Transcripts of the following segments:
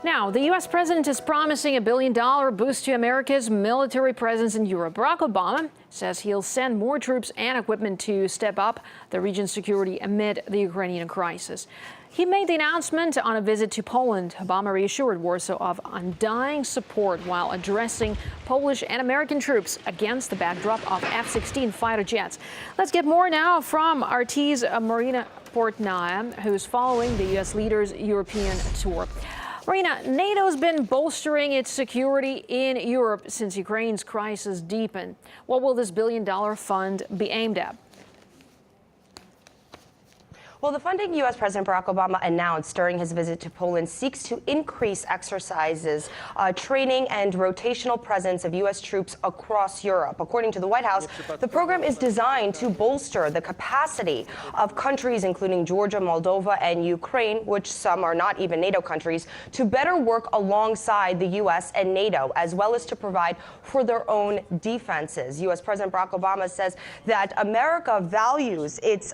Now, the U.S. president is promising $1 billion boost to America's military presence in Europe. Barack Obama says he'll send more troops and equipment to step up the region's security amid the Ukrainian crisis. He made the announcement on a visit to Poland. Obama reassured Warsaw of undying support while addressing Polish and American troops against the backdrop of F-16 fighter jets. Let's get more now from RT's Marina Portnaya, who's following the U.S. leader's European tour. Marina, NATO's been bolstering its security in Europe since Ukraine's crisis deepened. What will this $1 billion fund be aimed at? Well, the funding U.S. President Barack Obama announced during his visit to Poland seeks to increase exercises, training, and rotational presence of U.S. troops across Europe. According to the White House, the program is designed to bolster the capacity of countries, including Georgia, Moldova, and Ukraine, which some are not even NATO countries, to better work alongside the U.S. and NATO, as well as to provide for their own defenses. U.S. President Barack Obama says that America values its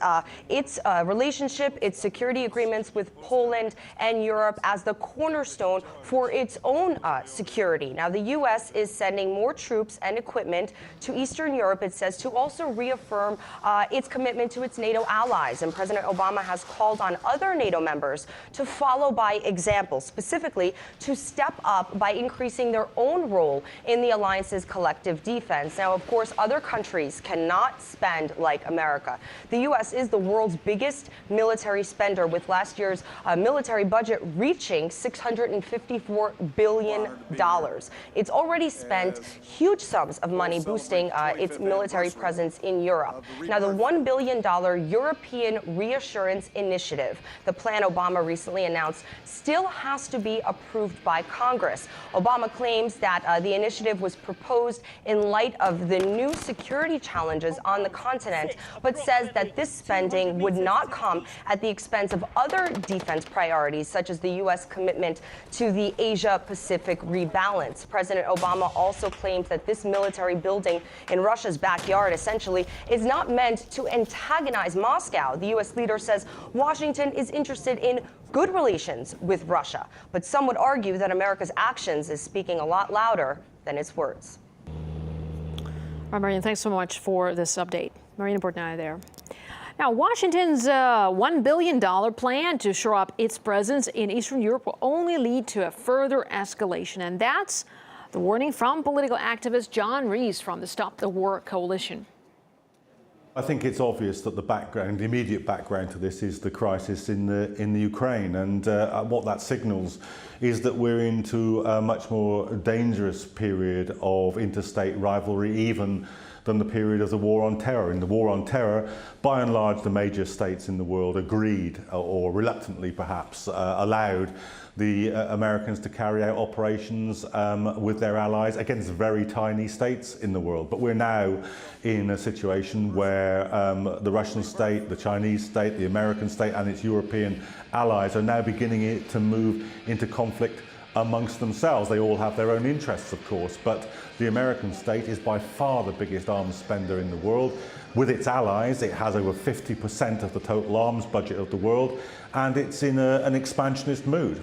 relationship, its security agreements with Poland and Europe as the cornerstone for its own security. Now, the U.S. is sending more troops and equipment to Eastern Europe, it says, to also reaffirm its commitment to its NATO allies. And President Obama has called on other NATO members to follow by example, specifically to step up by increasing their own role in the alliance's collective defense. Now, of course, other countries cannot spend like America. The U.S. is the world's biggest military spender, with last year's military budget reaching $654 billion. It's already spent huge sums of money boosting its military presence in Europe. Now, the $1 billion European Reassurance Initiative, the plan Obama recently announced, still has to be approved by Congress. Obama claims that the initiative was proposed in light of the new security challenges on the continent, but says that this spending would not come at the expense of other defense priorities, such as the U.S. commitment to the Asia-Pacific rebalance. President Obama also claims that this military building in Russia's backyard, essentially, is not meant to antagonize Moscow. The U.S. leader says Washington is interested in good relations with Russia, but some would argue that America's actions is speaking a lot louder than its words. All right, Marina, thanks so much for this update. Marina Portnaya there. Now, Washington's $1 billion plan to shore up its presence in Eastern Europe will only lead to a further escalation. And that's the warning from political activist John Rees from the Stop the War Coalition. I think it's obvious that the immediate background to this is the crisis in the Ukraine, and what that signals is that we're into a much more dangerous period of interstate rivalry, even than the period of the War on Terror. In the War on Terror, by and large, the major states in the world agreed, or reluctantly perhaps, allowed the Americans to carry out operations with their allies against very tiny states in the world. But we're now in a situation where the Russian state, the Chinese state, the American state and its European allies are now beginning to move into conflict amongst themselves. They all have their own interests, of course, but the American state is by far the biggest arms spender in the world. With its allies, it has over 50% of the total arms budget of the world, and it's in an expansionist mood.